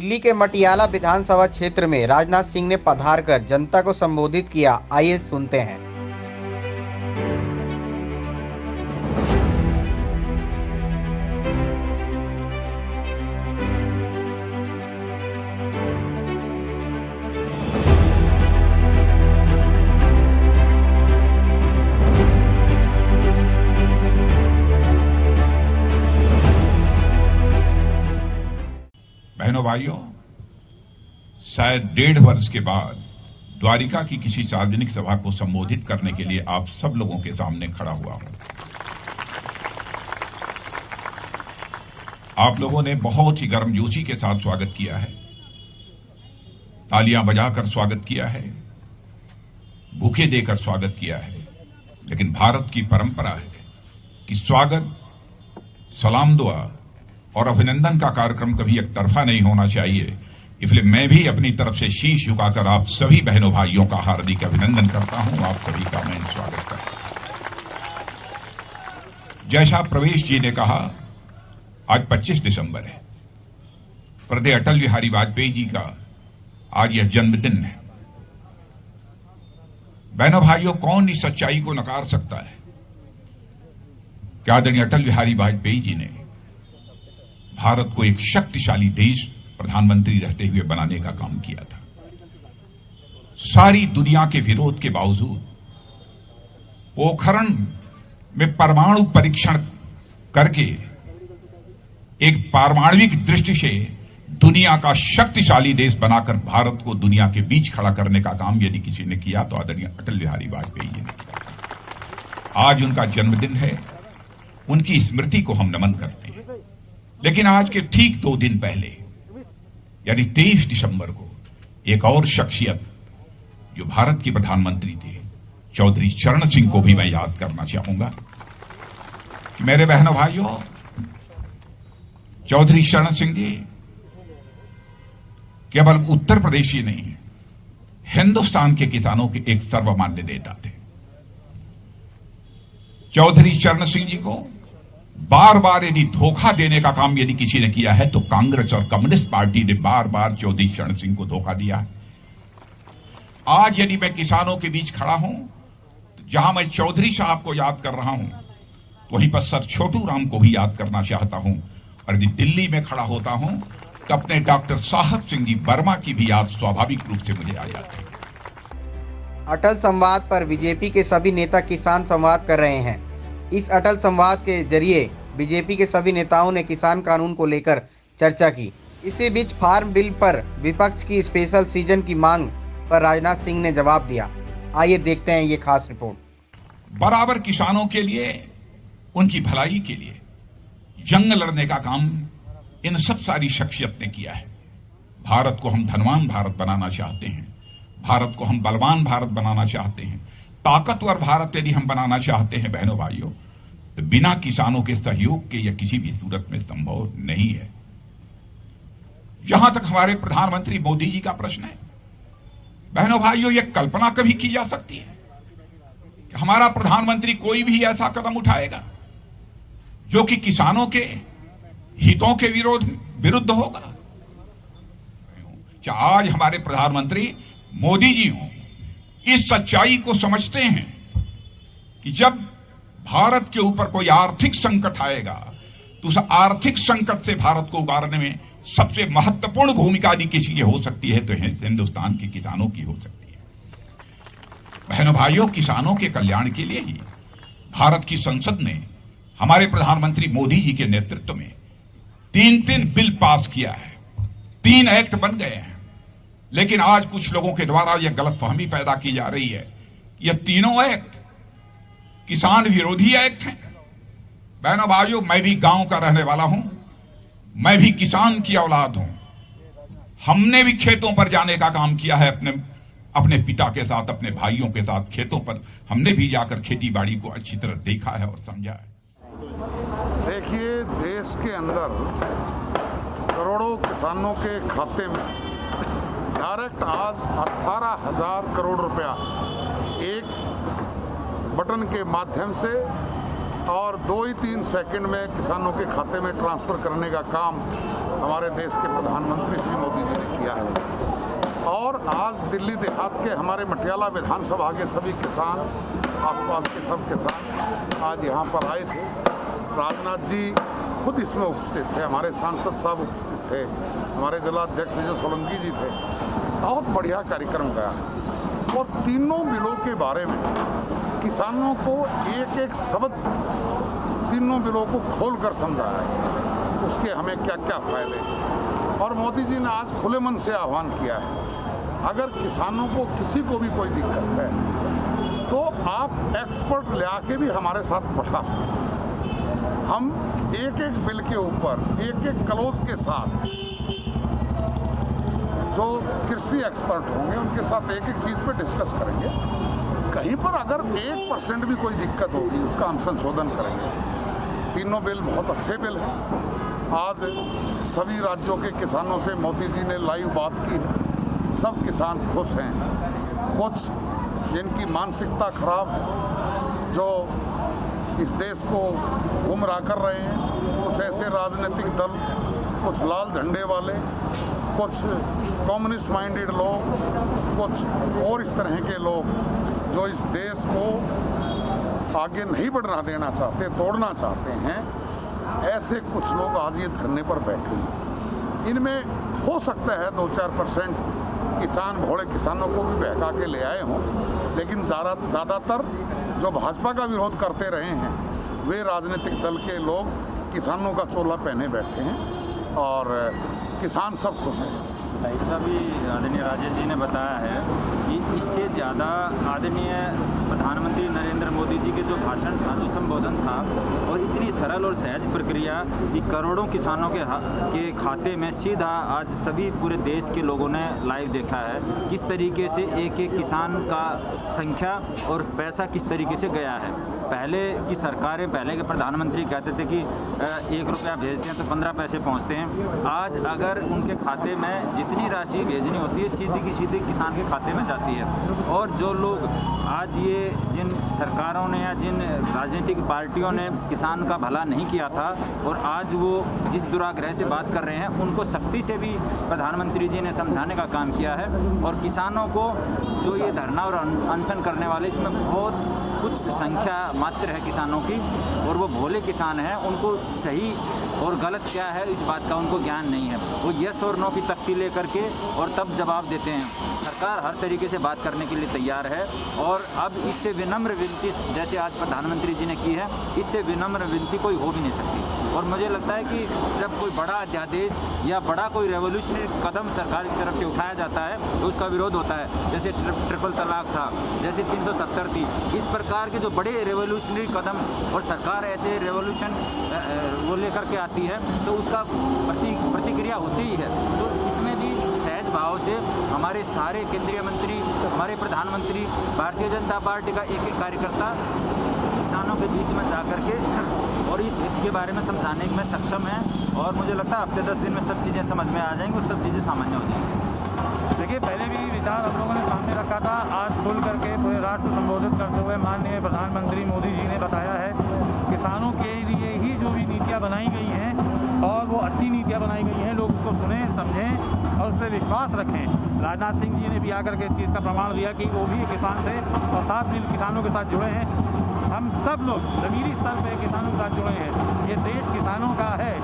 दिल्ली के मटियाला विधानसभा क्षेत्र में राजनाथ सिंह ने पधार कर जनता को संबोधित किया। आइए सुनते हैं। बहनों भाइयों, शायद 1.5 वर्ष के बाद द्वारिका की किसी सार्वजनिक सभा को संबोधित करने के लिए आप सब लोगों के सामने खड़ा हुआ हूं। आप लोगों ने बहुत ही गर्मजोशी के साथ स्वागत किया है, तालियां बजाकर स्वागत किया है, बुके देकर स्वागत किया है। लेकिन भारत की परंपरा है कि स्वागत, सलाम दुआ और अभिनंदन का कार्यक्रम कभी एक तरफा नहीं होना चाहिए। इसलिए मैं भी अपनी तरफ से शीश झुकाकर आप सभी बहनों भाइयों का हार्दिक अभिनंदन करता हूं। आप सभी का मैं स्वागत करता हूं। जैसा प्रवेश जी ने कहा, आज 25 दिसंबर है, स्वर्गीय अटल बिहारी वाजपेयी जी का आज यह जन्मदिन है। बहनों भाइयों, कौन इस सच्चाई को नकार सकता है कि आदरणीय अटल बिहारी वाजपेयी जी ने भारत को एक शक्तिशाली देश प्रधानमंत्री रहते हुए बनाने का काम किया था। सारी दुनिया के विरोध के बावजूद पोखरण में परमाणु परीक्षण करके एक पारमाणविक दृष्टि से दुनिया का शक्तिशाली देश बनाकर भारत को दुनिया के बीच खड़ा करने का काम यदि किसी ने किया तो आदरणीय अटल बिहारी वाजपेयी जी ने किया। आज उनका जन्मदिन है, उनकी स्मृति को हम नमन करते हैं। लेकिन आज के ठीक 2 दिन पहले यानी 23 दिसंबर को एक और शख्सियत जो भारत के प्रधानमंत्री थे, चौधरी चरण सिंह को भी मैं याद करना चाहूंगा कि मेरे बहनों भाइयों, चौधरी चरण सिंह जी केवल उत्तर प्रदेश ही नहीं, हिंदुस्तान के किसानों के एक सर्वमान्य नेता थे। चौधरी चरण सिंह जी को बार बार यदि धोखा देने का काम यदि किसी ने किया है तो कांग्रेस और कम्युनिस्ट पार्टी ने बार बार चौधरी चरण सिंह को धोखा दिया है। आज यदि मैं किसानों के बीच खड़ा हूं तो जहां मैं चौधरी साहब को याद कर रहा हूं तो वहीं पर सर छोटू राम को भी याद करना चाहता हूं। और यदि दिल्ली में खड़ा होता हूं तो अपने डॉक्टर साहब सिंह जी वर्मा की भी याद स्वाभाविक रूप से मुझे आ जाती है। अटल संवाद पर बीजेपी के सभी नेता किसान संवाद कर रहे हैं। इस अटल संवाद के जरिए बीजेपी के सभी नेताओं ने किसान कानून को लेकर चर्चा की। इसी बीच फार्म बिल पर विपक्ष की स्पेशल सीजन की मांग पर राजनाथ सिंह ने जवाब दिया। आइए देखते हैं ये खास रिपोर्ट। बराबर किसानों के लिए, उनकी भलाई के लिए जंग लड़ने का काम इन सब सारी शख्सियत ने किया है। भारत को हम धनवान भारत बनाना चाहते हैं, भारत को हम बलवान भारत बनाना चाहते हैं, ताकतवर भारत यदि हम बनाना चाहते हैं बहनों भाइयों, तो बिना किसानों के सहयोग के यह किसी भी सूरत में संभव नहीं है। जहां तक हमारे प्रधानमंत्री मोदी जी का प्रश्न है, बहनों भाइयों, यह कल्पना कभी की जा सकती है कि हमारा प्रधानमंत्री कोई भी ऐसा कदम उठाएगा जो कि किसानों के हितों के विरुद्ध होगा। क्या आज हमारे प्रधानमंत्री मोदी जी हों, इस सच्चाई को समझते हैं कि जब भारत के ऊपर कोई आर्थिक संकट आएगा तो उस आर्थिक संकट से भारत को उबारने में सबसे महत्वपूर्ण भूमिका यदि किसी की हो सकती है तो हिंदुस्तान के किसानों की हो सकती है। बहनों भाइयों, किसानों के कल्याण के लिए ही भारत की संसद ने हमारे प्रधानमंत्री मोदी जी के नेतृत्व में 3 बिल पास किया है, 3 एक्ट बन गए हैं। लेकिन आज कुछ लोगों के द्वारा यह गलतफहमी पैदा की जा रही है, यह तीनों एक्ट किसान विरोधी एक्ट हैं। बहनों भाइयों, मैं भी गांव का रहने वाला हूं, मैं भी किसान की औलाद हूं। हमने भी खेतों पर जाने का काम किया है, अपने पिता के साथ, अपने भाइयों के साथ खेतों पर हमने भी जाकर खेती बाड़ी को अच्छी तरह देखा है और समझा है। देखिए, देश के अंदर करोड़ों किसानों के खाते में डायरेक्ट आज 18,000 करोड़ रुपया एक बटन के माध्यम से और 2 ही 3 सेकंड में किसानों के खाते में ट्रांसफर करने का काम हमारे देश के प्रधानमंत्री श्री मोदी जी ने किया है। और आज दिल्ली देहात के हमारे मटियाला विधानसभा के सभी किसान, आसपास के सब किसान आज यहाँ पर आए थे। राजनाथ जी खुद इसमें उपस्थित थे, हमारे सांसद साहब उपस्थित थे, हमारे जिला अध्यक्ष विजय सोलंकी जी थे। बहुत बढ़िया कार्यक्रम गया और तीनों बिलों के बारे में किसानों को एक एक शब्द तीनों बिलों को खोल कर समझाया गया, उसके हमें क्या क्या फायदे। और मोदी जी ने आज खुले मन से आह्वान किया है, अगर किसानों को किसी को भी कोई दिक्कत है तो आप एक्सपर्ट ले आके भी हमारे साथ बैठा सकते हैं। हम एक एक बिल के ऊपर एक एक क्लोज के साथ जो कृषि एक्सपर्ट होंगे उनके साथ एक एक चीज़ पे डिस्कस करेंगे। कहीं पर अगर 1% भी कोई दिक्कत होगी उसका हम संशोधन करेंगे। तीनों बिल बहुत अच्छे बिल हैं। आज सभी राज्यों के किसानों से मोदी जी ने लाइव बात की है, सब किसान खुश हैं। कुछ जिनकी मानसिकता खराब है, जो इस देश को गुमराह कर रहे हैं, कुछ ऐसे राजनीतिक दल, कुछ लाल झंडे वाले, कुछ कम्युनिस्ट माइंडेड लोग, कुछ और इस तरह के लोग जो इस देश को आगे नहीं बढ़ना देना चाहते, तोड़ना चाहते हैं, ऐसे कुछ लोग आज ये धरने पर बैठे हैं। इनमें हो सकता है 2-4% किसान, भोले किसानों को भी बहका के ले आए हों, लेकिन ज़्यादातर जो भाजपा का विरोध करते रहे हैं वे राजनीतिक दल के लोग किसानों का चोला पहने बैठे हैं और किसान सब खुश हैं। अभी आदरणीय राजेश जी ने बताया है कि इससे ज़्यादा आदरणीय प्रधानमंत्री नरेंद्र मोदी जी के जो भाषण था, जो संबोधन था, और इतनी सरल और सहज प्रक्रिया कि करोड़ों किसानों के खाते में सीधा आज सभी पूरे देश के लोगों ने लाइव देखा है किस तरीके से एक एक किसान का संख्या और पैसा किस तरीके से गया है। पहले की सरकारें, पहले के प्रधानमंत्री कहते थे कि 1 रुपया भेजते हैं तो 15 पैसे पहुंचते हैं। आज अगर उनके खाते में जितनी राशि भेजनी होती है सीधी की सीधी किसान के खाते में जाती है। और जो लोग आज ये जिन सरकारों ने या जिन राजनीतिक पार्टियों ने किसान का भला नहीं किया था और आज वो जिस दुराग्रह से बात कर रहे हैं, उनको सख्ती से भी प्रधानमंत्री जी ने समझाने का काम किया है। और किसानों को जो ये धरना और अनशन करने वाले, इसमें बहुत कुछ संख्या मात्र है किसानों की और वो भोले किसान हैं, उनको सही और गलत क्या है इस बात का उनको ज्ञान नहीं है। वो यस और नो की तख्ती लेकर के और तब जवाब देते हैं। सरकार हर तरीके से बात करने के लिए तैयार है और अब इससे विनम्र विनती जैसे आज प्रधानमंत्री जी ने की है, इससे विनम्र विनती कोई हो भी नहीं सकती। और मुझे लगता है कि जब कोई बड़ा अध्यादेश या बड़ा कोई रेवोल्यूशनरी कदम सरकार की तरफ से उठाया जाता है तो उसका विरोध होता है। जैसे ट्रिपल तलाक था, जैसे 370 थी, इस प्रकार के जो बड़े रेवोल्यूशनरी कदम और सरकार ऐसे रेवोल्यूशन वो लेकर के आती है तो उसका प्रतिक्रिया होती ही है। तो इसमें भी सहज भाव से हमारे सारे केंद्रीय मंत्री, हमारे प्रधानमंत्री, भारतीय जनता पार्टी का एक एक कार्यकर्ता किसानों के बीच में जा कर के और इस हित के बारे में समझाने में सक्षम है। और मुझे लगता है हफ्ते 10 दिन में सब चीज़ें समझ में आ जाएंगी और सब चीज़ें सामान्य हो जाएंगी। देखिए, पहले भी विचार हम लोगों ने सामने रखा था। आज खुल करके पूरे राष्ट्र को संबोधित करते हुए माननीय प्रधानमंत्री मोदी जी ने बताया है किसानों के लिए ही जो भी नीतियाँ बनाई गई हैं और वो अच्छी नीतियाँ बनाई गई हैं, लोग उसको सुने, समझें और उस पर विश्वास रखें। राजनाथ सिंह जी ने भी आकर के इस चीज़ का प्रमाण दिया कि वो भी किसान थे और साथ में किसानों के साथ जुड़े हैं। हम सब लोग ज़मीनी स्तर पर किसानों के साथ जुड़े हैं। ये देश किसानों का है।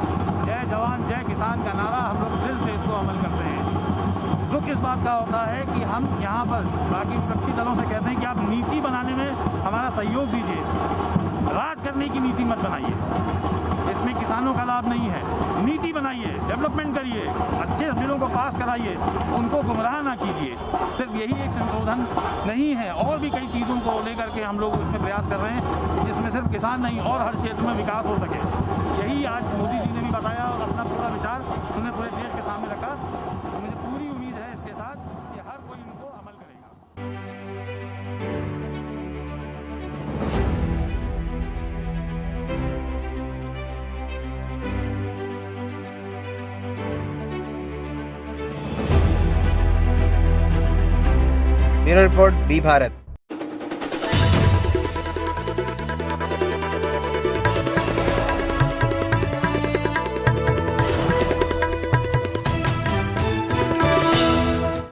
जय जवान जय किसान का नारा हम लोग दिल से इसको अमल करते हैं। दुख इस बात का होता है कि हम यहाँ पर बाकी विपक्षी दलों से कहते हैं कि आप नीति बनाने में हमारा सहयोग दीजिए, राज करने की नीति मत बनाइए, इसमें किसानों का लाभ नहीं है। नीति बनाइए, डेवलपमेंट करिए, अच्छे बिलों को पास कराइए, उनको गुमराह ना कीजिए। सिर्फ यही एक संशोधन नहीं है, और भी कई चीज़ों को लेकर के हम लोग उसमें प्रयास कर रहे हैं जिसमें सिर्फ किसान नहीं और हर क्षेत्र में विकास हो सके। यही आज मोदी जी ने भी बताया और अपना पूरा विचार उन्होंने पूरे देश के सामने रखा। मुझे पूरी उम्मीद है इसके साथ कि हर कोई इनको अमल करेगा। Bureau report B Bharat.